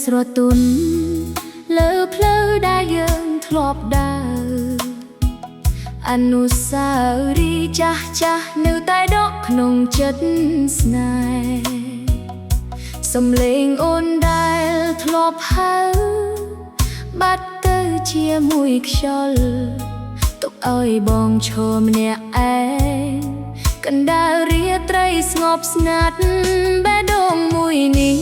ស្រទន់លើផ្លូវដែលយើងធ្លាប់ដើរអនុស្សាវរីយ៍ចាស់នៅតែដកក្នុងចិត្តស្នេហ៍សំឡេងអូនដែលធ្លាប់ហៅបាត់ទៅជាមួយខ្យល់ទុកឲ្យបងឈរម្នាក់ឯងកណ្ដាលរាត្រីស្ងប់ស្ងាត់បេះដូងមួយនេះ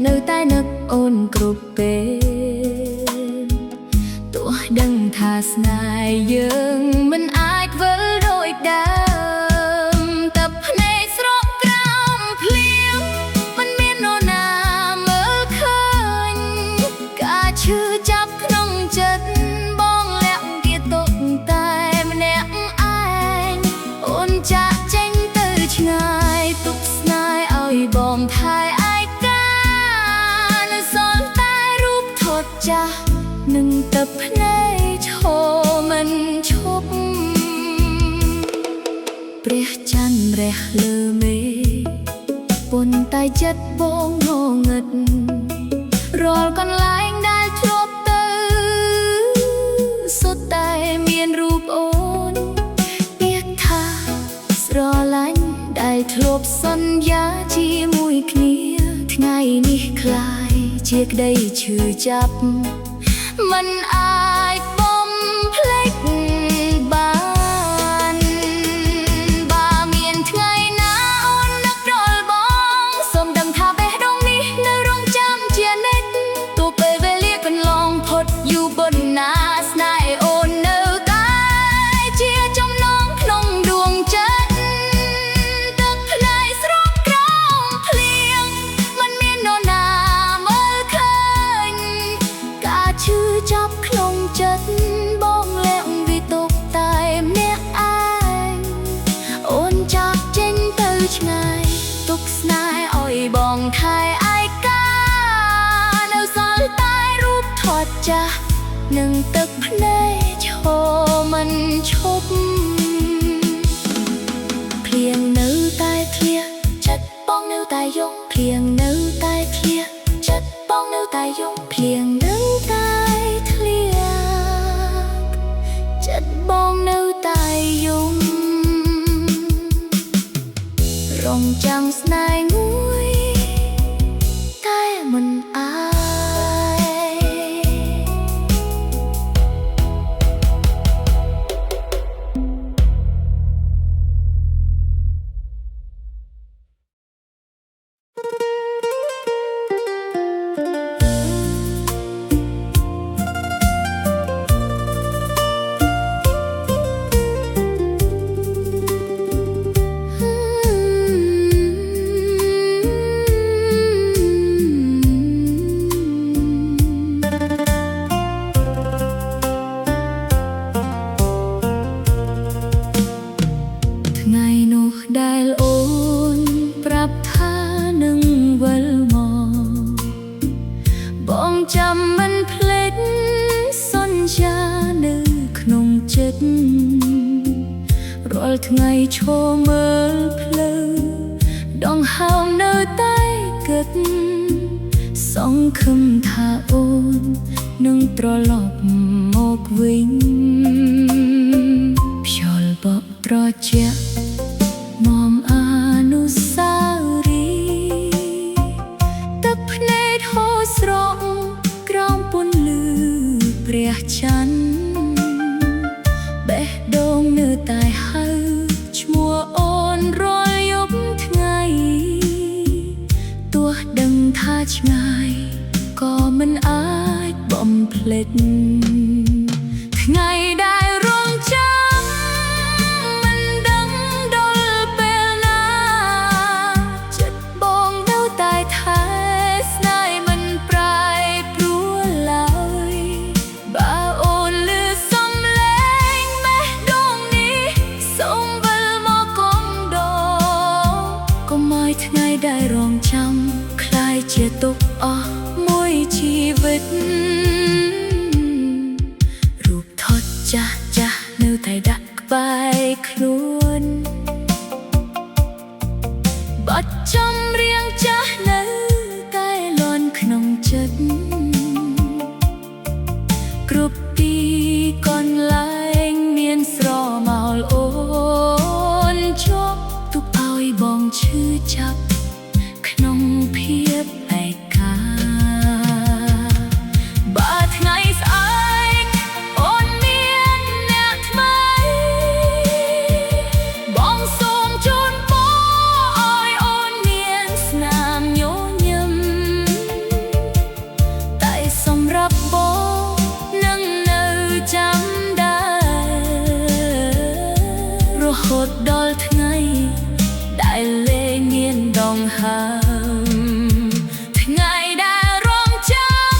នៅតែនឹកអូនគ្រប់ពេលទោះដឹងថាស្នេហ៍យើងមិនអាចវិលដូចដើមតែភ្នែកស្រក់ក្រោមភ្លៀងមិនមាននរណាមើលឃើញការឈឺចាប់ក្នុងចិត្តបងលាក់វាទុកតែម្នាក់ឯងអូនចាក់ចេញទៅឆ្ងាយទុកស្នេហ៍ឲ្យបងថែឯកានៅសល់តែរូបថតចាស់នឹងទឹកភ្នែកឈរមិនឈប់ព្រះច័ន្ទរះលើមេប៉ុន្តែចិត្តបងងងឹតរាល់កន្លែងដែលធ្លាប់ទៅសុទ្ធតែមានរូបអូនពាក្យថាស្រឡាញ់ដែលធ្លាប់សន្យាជាមួយគ្នាថ្ងៃនេះคล้ายជាក្តីឈឺចាប់មិនអាចបំភ្លេចបានបើមានថ្ងៃណាអូននឹកដល់បងសូមដឹងថាបេះដូងនេះនៅរងចាំជានិច្ចទោះពេលវេលាកន្លងផុតយូរប៉ុណ្ណាស្នេហ៍អូននៅតែជាចំណងក្នុងដួងចិត្តទឹកភ្នែកស្រក់ក្រោមភ្លៀងមិនមាននរណាមើលឃើញការឈឺចាប់ក្នុងចិត្តបងលាក់វាទុកតែម្នាក់ឯងអូនចាក់ចេញទៅឆ្ងាយទុកស្នេហ៍ឲ្យបងថែឯកានៅសល់តែរូបថតចាស់នឹងទឹកភ្នែកឈរមិនឈប់ភ្លៀងនៅតែធ្លាក់ចិត្តបងនៅតែយំភ្លៀងនៅតែធ្លាក់ចិត្តបងនៅតែយំភ្លៀងនៅតែធ្លាក់ចិត្តបងនៅតែយំរងចាំស្នេហ៍មួយតែមិនអាចដែលអូនប្រាប់ថានឹងវិលមកបងចាំមិនភ្លេចសន្យានៅក្នុងចិត្តរាល់ថ្ងៃឈរមើលផ្លូវដងហើមនៅតែគិតសង្ឃឹមថាអូននឹងត្រឡប់មកវិញខ្យល់បក់ត្រជាក់នាំអនុស្សាវរីយ៍ទឹកភ្នែកហូរស្រក់ក្រោមពន្លឺព្រះច័ន្ទបេះដូងនៅតែហៅឈ្មោះអូនរាល់យប់ថ្ងៃទោះដឹងថាឆ្ងាយក៏មិនអាចបំភ្លេចថ្ងៃដែលរងចាំមិនដឹងដល់ពេលណាចិត្តបងនៅតែថែស្នេហ៍មិនប្រែប្រួលឡើយបើអូនលឺសំឡេងបេះដូងនេះសូមវិលមកកុំដងកុំឲ្យថ្ងៃដែលរងចាំคล้ายជាទុក្ខអស់មួយជីវិត គ្រប់ទីកន្លែងមានស្រមោលអូនជាប់ទុកឲ្យបងឈឺចាប់ក្នុងភាពឯកាបើថ្ងៃស្អែកអូនមានអ្នកថ្មីបងសូមជូនពរឲ្យអូនមានស្នាមញញឹមតែសម្រាប់បងនឹងនៅចាំដែររហូតដល់ថ្ងៃដែលលែងមានដងហើមថ្ងៃដែលរងចាំ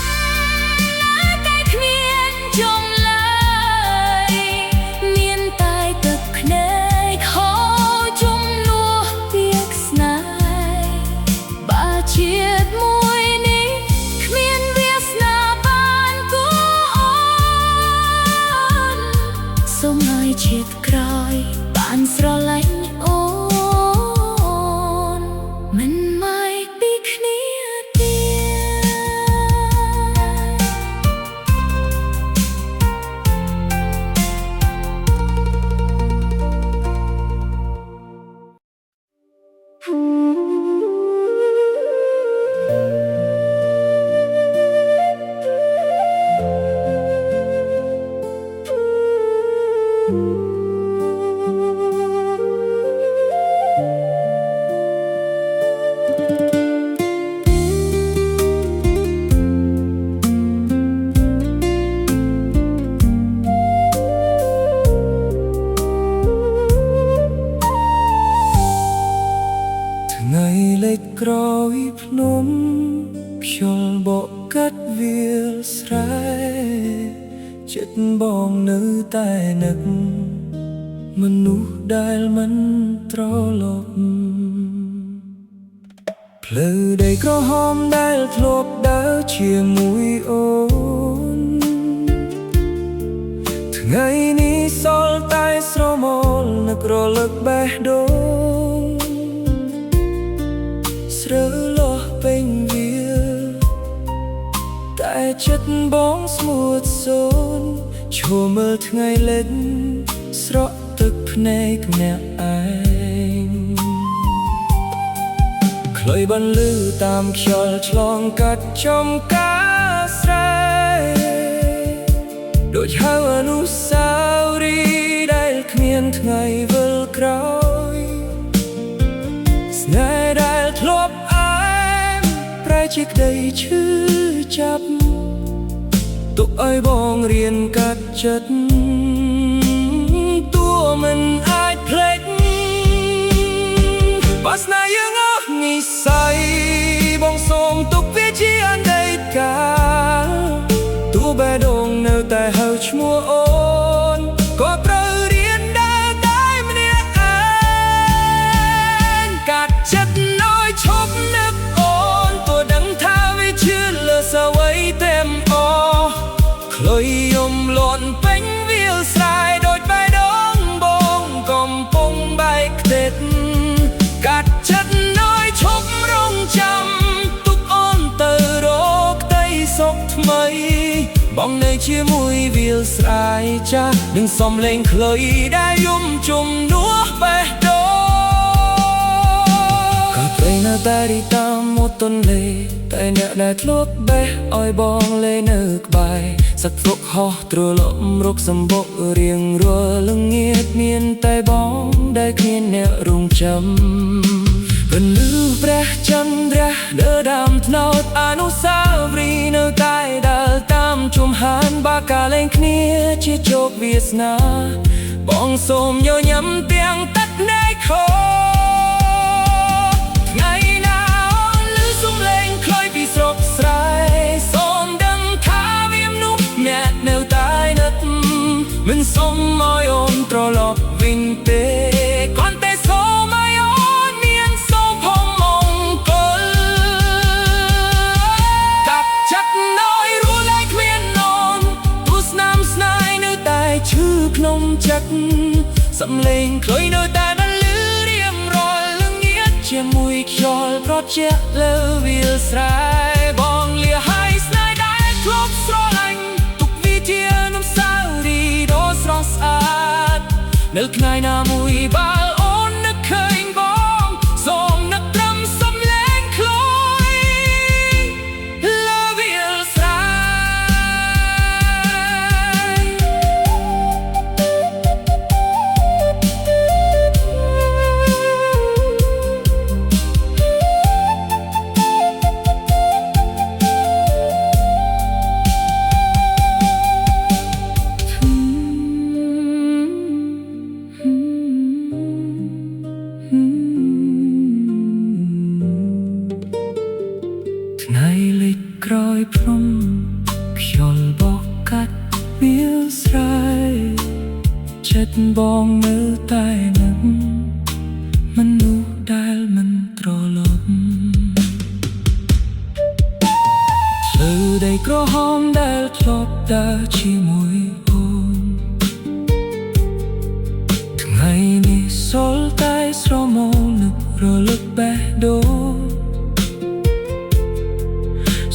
នៅតែគ្មានជុំឡើយមានតែទឹកភ្នែកខោជំនួសពាក្យស្នេហ៍បើជាតិមួយនេះគ្មានវាសនាបានគួរអូនសូមឲ្យជាតិក្រោយបានស្រឡាញ់អូនមិនមកពីគ្នាទៀតថ្ងៃលេចក្រោយភ្នំខ្យល់បក់កាត់វាលស្រែចិត្តបងនៅតែនឹកមនុស្សដែលមិនត្រឡប់ផ្លូវដីក្រហមដែលធ្លាប់ដើរជាមួយអូនថ្ងៃនេះសល់តែស្រមោលនឹករលឹកបេះដូងស្រើលោះពេញវាតែចិត្តបងស្ងួតសូនឈរមើលថ្ងៃលិចស្រក់ទឹកភ្នែកម្នាក់ឯងខ្លុយបន្លឺតាមខ្យល់ឆ្លងកាត់ចំការស្រែដូចហៅអនុស្សាវរីយ៍ដែលគ្មានថ្ងៃវិលក្រោយស្នេហ៍ដែលធ្លាប់អែមប្រែជាក្តីឈឺចាប់ទុកឲ្យបងរៀនកាត់ចិត្តតួមិនអាចភ្លេចបើស្នេហ៍យើងអស់និស្ស័យបងសូមទុកវាជាអតីតកាលទោះបេះដូងនៅតែហៅឈ្មោះអូនក៏ត្រូវរៀនដើរតែម្នាក់ឯងកាត់ចិត្តឲ្យឈប់នឹកអូនទោះដឹងថាវាឈឺលើសអ្វីតែមអខ្លុយយំលន់ពេញវាលស្រែដូចបេះដូងបងកំពុងបែកខ្ទេចកាត់ចិត្តឲ្យឈប់រងចាំទុកអូនទៅរកក្តីសុខថ្មីបងនៅជាមួយវាលស្រែចាស់នឹងសំឡេងខ្លុយដែលយំជំនួសបេះដូងក៏ព្រៃនៅតែរីតាមមាត់ទន្លេតែអ្នកដែលធ្លាប់បេះឲ្យបងលេនៅក្បែរសឹកហ្វុកហោះទ្រលំរកសម្បុករៀងរាល់ល្ងាចមានតែបងដែលគ្មានអ្នករងចាំពលឺព្រះចន្ទរះលើដើមត្នោតអនុស្សាវរីយ៍នៅតែដើរតាមជុំហានបាកាលែងគ្នាជាជោគវាសនាបងសូមញញឹមទាំងទឹកភ្នែកខោថ្ងៃណាអូនឮសំឡេងខ្លុយពីស្រុកស្រែសូមដឹងថាវាមនុស្សអ្នកនៅតែនឹកមិនសូមឲ្យអូនត្រឡប់វិញទេគ្រាន់តែសូមឲ្យអូនមានសុភមង្គលកាត់ចិត្តឲ្យរស់លែងគ្មានអូនទស្សនាមស្នេហ៍នៅតែឈឺក្នុងចិត្តសំឡេងខ្លុយនៅតែបន្លឺរៀងរាល់ល្ងាចជាមួយខ្យល់ប្រជែកលើវាលស្រែបងលាហើយស្នេហ៍ដែលធ្លាប់ស្រឡាញ់ទុកវាជា នៅថ្ងៃណាមួយបើអូននឹកឃើញបងសូមនឹកត្រឹមសំឡេងខ្លុយលើវាលស្រែថ្ងៃលេចក្រោយព្រំខ្យល់បោកកាត់វាលស្រែចិត្តបងនៅតែនឹងមនុស្សដែលមិនត្រឡប់ភ្លឺដីក្រហមដែលធ្លាប់ដើរជាមួយអូនថ្ងៃនេះសល់តែស្រមោលនឹករលឹកបេះដូង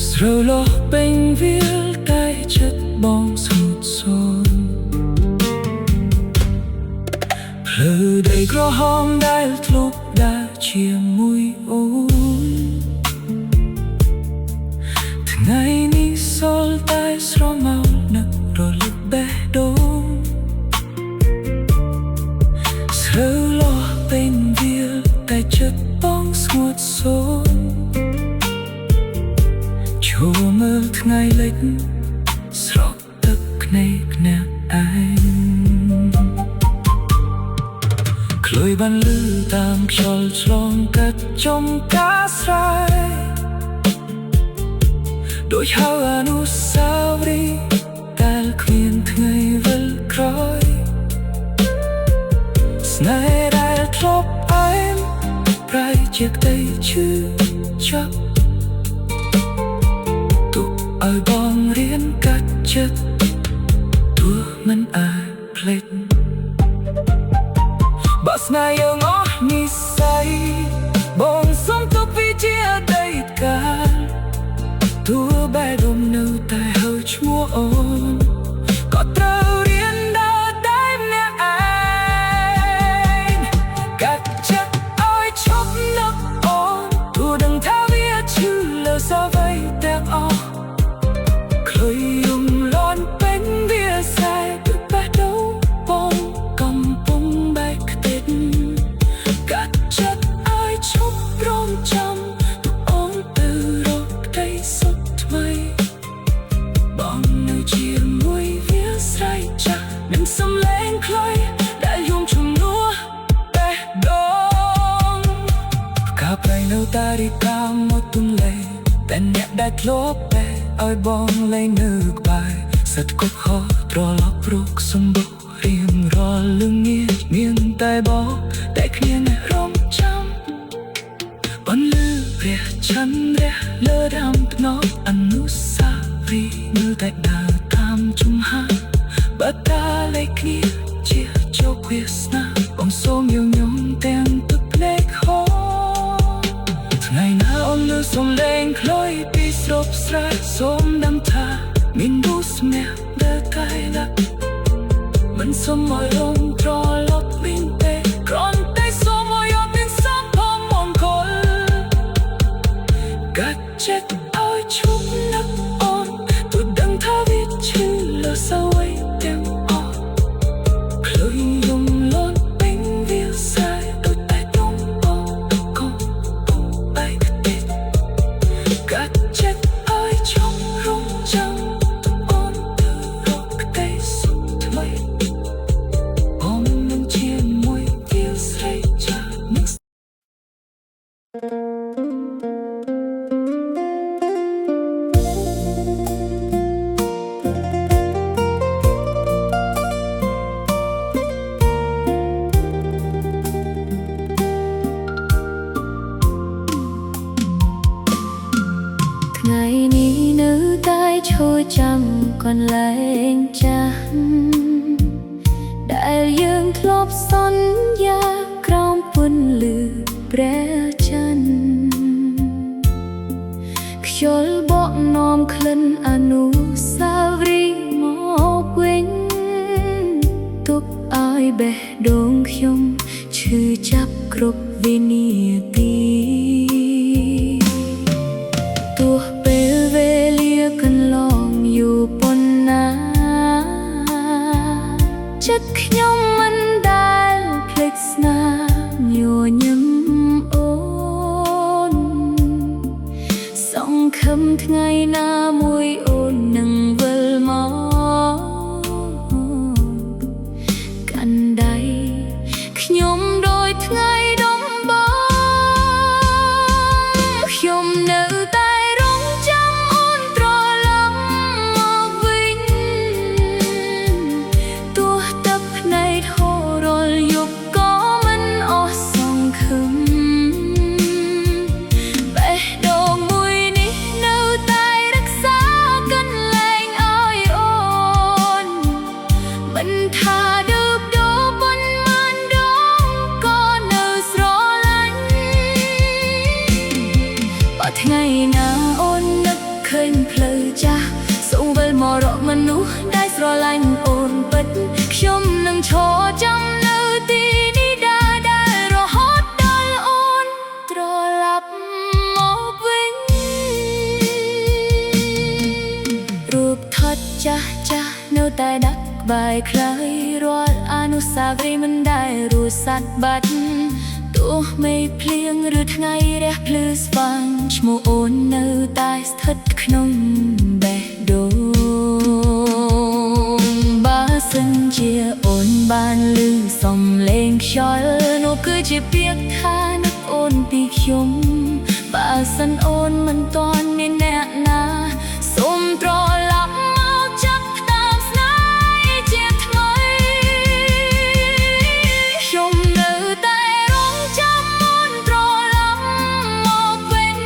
ស្រលោះពេញវាលតែចិត្តបងស្ងួតសូន្យភ្លឺដីក្រហមដែលធ្លាប់ដើរជាមួយអូនថ្ងៃនេះសល់តែស្រមោលនឹករលឹកបេះដូងស្រលោះពេញវាលតែចិត្តបងស្ងួតសូន្យជួមើលថ្ងៃលិចស្រក់ទឹកភ្នែកអ្នកឯងឃ្លុយបានលឺតាមខ្យល់ឆ្លងកាត់ចំការស្រែដូចហៅអនុស្សាវរីយ៍តែគ្មានថ្ងៃវិលក្រោយស្នេហ៍ដែលធ្លាប់អែមប្រែជាក្តីឈឺចាប់ឲ្យបងរៀនកាត់ចិត្តទោះមិនអាចភ្លេចបើស្នេហ៍យើងអស់និស្ស័យបងសុំទុកវាជាអតីតកាលទោះបែររំនៅតែហៅឈ្មោះអូនក៏ត្រូវរៀនដើរតែម្នាក់ឯងកាត់ចិត្តឲ្យឈប់នឹកអូនទោះដឹងថាវាឈឺលើសអ្វីទាំងអស់ឃ្លុយយំលន់ពេញវាសែដូចបេះដូងបងកំពុងបែកខ្ទេចកាត់ចិត្តឲ្យឈប់រងចាំទុកអូនទៅរកក្តីសុខថ្មីបងនៅជាមួយវាស្រ័យចាស់នឹងសំឡេងខ្លុយដែលយំជំនួសបេះដូងផ្កាព្រៃនៅតែរីករាយមកទន្លេតែអ្នកដែលធ្លាប់ឲ្យបងលែងនៅក្បែរសិតគប់ហោះត្រឡប់រកសម្បុករៀងរាល់ល្ងាចមានតែបងតែគ្មានអ្នករំចាំបន្លឺព្រះចន្ទរះលើដើមថ្នប់អនុស្សាវរីយ៍នៅតែដើរតាមជំហានបើតាលេខគ្នាជាជោគវាសនាបងសូមយកខ្ញុំទាំងទឹកភ្នែកហោថ្ងៃណាអូនលឺសំឡេងខ្លុយពីស្រុកស្រែសូមដឹងថាមានរូបស្មាដែលកាយឡាក់មិនសូមឲ្យរងត្រឡប់មានទេគ្រាន់តែសូមឲ្យអត់មានសំផងមង្គលកាត់ចិត្តឲ្យឈប់នឹកអូនទោះដឹងថាវាឈឺលើសអ្វីទាំងអស់ឃ្លុយយំលន់ពេញវាសែដូចតែដុំបងកំពុងបែកខ្ទេចកាត់ចិត្តឲ្យឈប់រងចាំទុកអូនទៅរកក្តីសុខថ្មីអូននឹងជាមួយវាស្រ័យចាស់នឹងថ្ងៃនេះនៅតែឈរចាំកន្លែងចាស់ដែលយើងធ្លាប់សន្យាក្រោមពន្លឺព្រះច័ន្ទខ្យល់បក់នាំក្លិនអនុស្សាវរីយ៍មកវិញទុកឲ្យ បេះដូងខ្ញុំឈឺចាប់គ្រប់វិនាទីទោះពេលវេលាកន្លងយូរប៉ុណ្ណាចិត្តខ្ញុំមិនដែលភ្លេចស្នាមញញឹមអូនសង្ឃឹមថ្ងៃណាមួយអូននឹងវិលមកកាន់ដៃខ្ញុំដូចថ្ងៃដំបូងខ្ញុំនៅតែរងចាំអូនត្រឡប់មកវិញទោះទឹកភ្នែកហូររាល់យប់ក៏មិនអស់សង្ឃឹមបេះដូងមួយនេះនៅតែរក្សាកន្លែងឲ្យអូនមិនថាដើបដូរប៉ុន្មានដងក៏នៅស្រឡាញ់បើថ្ងៃណាអូននឹកឃើញផ្លូវចាស់សូមវិលមករកមនុស្សដែលស្រឡាញ់អូនពិតខ្ញុំនឹងឈរចាំនៅទីនេះដែលរហូតដល់អូនត្រឡប់មកវិញរូបថតចាស់នៅតែដាក់ក្បែរខ្លះរាល់អនុស្សាវរីយ៍មិនដែលរួចសាត់បាត់ទោះមេភ្លៀងឬថ្ងៃរះភ្លឺស្វាងឈ្មោះអូននៅតែស្ថិតក្នុងបេះដូងបើសិនជាអូនបានឮសំឡេងខ្យល់នោះគឺជាពាក្យថានឹកអូនពីខ្ញុំបើសិនអូនមិនទាន់មានអ្នកណាសូមត្រឡប់មកចាប់ផ្ដើមស្នេហ៍ជាថ្មីខ្ញុំនៅតែរងចាំអូនត្រឡប់មកវិញ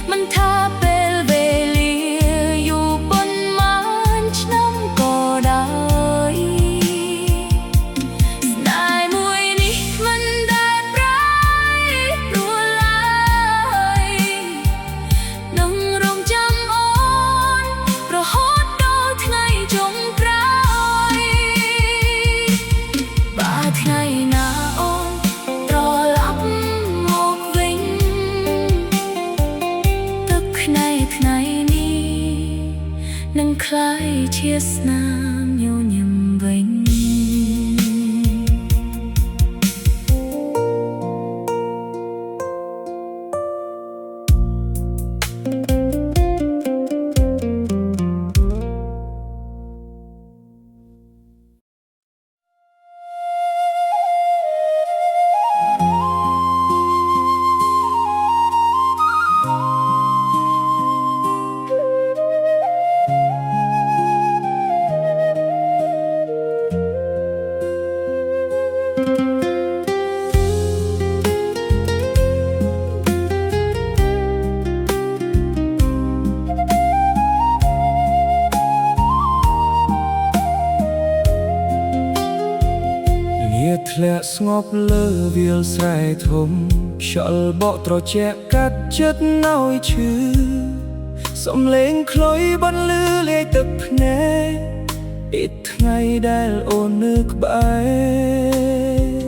មិនថាពេលវេលាយូរប៉ុន្មានឆ្នាំក៏ដោយស្នេហ៍មួយនេះមិនដែលប្រែប្រួលឡើយនឹងរងចាំអូនរហូតដល់ថ្ងៃចុងក្រោយបើថ្ងៃណាអូនត្រឡប់មកវិញទឹកភ្នែកថ្ងៃនេះនឹងក្លាយជាស្នាមញញឹមវិញ ធ្លាក់ស្ងប់លើវាលស្រែធំខ្យល់បក់ត្រជាក់កាត់ចិត្តឲ្យឈឺសំឡេងខ្លុយបន្លឺលាយទឹកភ្នែកអ៊ីតថ្ងៃដែលអូននៅក្បែរ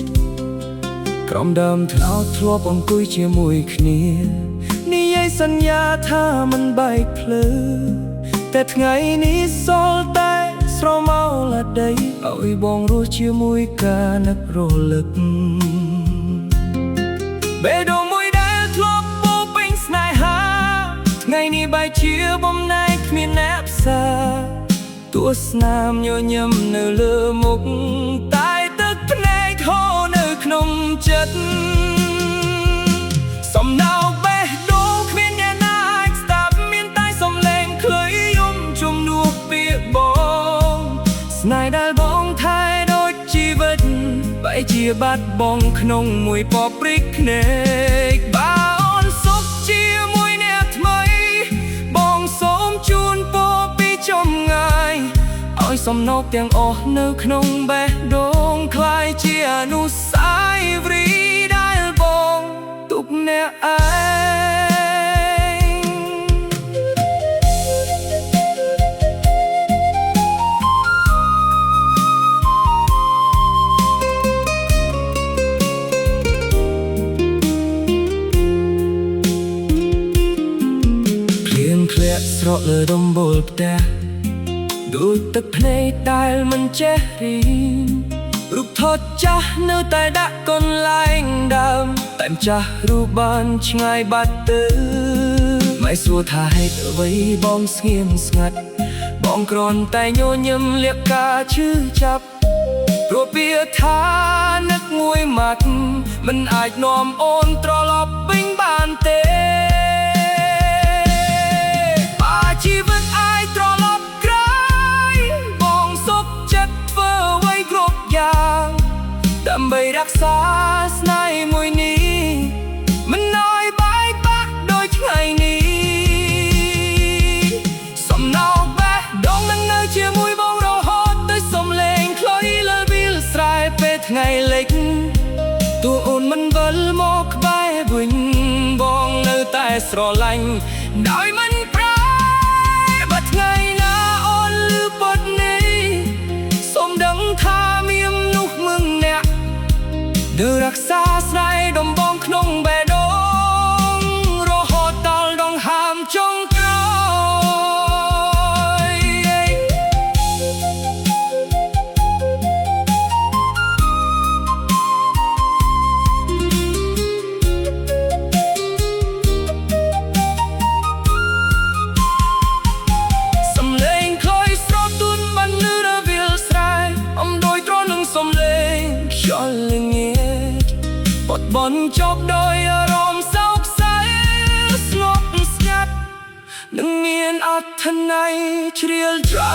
ក្រោមដើមថ្នោតធ្លាប់អង្គុយជាមួយគ្នានិយាយសន្យាថាមិនបែកភ្លើតែថ្ងៃនេះសល់តែស្រមោលដីឲ្យបងរស់ជាមួយការនឹករលឹកបេះដូងមួយដែលធ្លាប់ពោពេញស្នេហាថ្ងៃនេះបែកជាបំណែកគ្មានអ្នកផ្សារទស្សនាមញញឹមនៅលើមុខតែទឹកភ្នែកហូរនៅក្នុងចិត្តសំណោកបេះដូងគ្មានអ្នកណាអាចស្ដាប់មានតែសំឡេងខ្លុយយំជំនួសពាក្យបងស្នេហ៍ដែលបងថែដូចជីវិតបែកជាបាត់បង់ក្នុងមួយពព្រិចភ្នែកបើអូនសុខជាមួយអ្នកថ្មីបងសូមជូនពរពីចំងាយឲ្យសំណោកទាំងអស់នៅក្នុងបេះដូងคล้ายជាអនុស្សាវរីយ៍ដែលបងទុកអ្នកឯង ផ្ទះដូចទឹកភ្នែកដែលមិនចេះរីងរូបថតចាស់នៅតែដាក់កន្លែងដើមតែម្ចាស់រូបបានឆ្ងាយបាត់ទៅមិនសួរថាហេតុអ្វីបងស្ងៀមស្ងាត់បងគ្រាន់តែញញឹមលាក់ការឈឺចាប់ព្រោះពាក្យថានឹកមួយម៉ាត់មិនអាចនាំអូនត្រឡប់វិញបានទេបើជីវិតអាចត្រឡប់ក្រោយបងសុខចិត្តធ្វើអ្វីគ្រប់យ៉ាងដើម្បីរក្សាស្នេហ៍មួយនេះមិនឲ្យបែកបាក់ដូចថ្ងៃនេះសំណោបេះដូងនឹងនៅជាមួយបងរហូតទៅសំឡេងខ្លុយលើវាលស្រែពេលថ្ងៃលិចទោះអូនមិនវិលមកក្បែរវិញបងនៅតែស្រឡាញ់ដោយមិនប្រែបើថ្ងៃណាអូនលឺបទនេះសូមដឹងថាមាននោះមឹងអ្នកនៅរក្សាស្រ័យដំបងក្នុងបេះដូងរហូតដល់ដង្ហើមចុងក្រោយសំឡេងខ្លុយស្រទទូនបាននៅរវាលស្រែអំដោយត្រនឹងសំឡេងខ្យល់ល្ងាចបត់បន់ចប់ដោយអារម្មណ៍សោកសៅស្ងប់ស្ងាត់នឹងមានអត្ថន័យជ្រាលជ្រៅ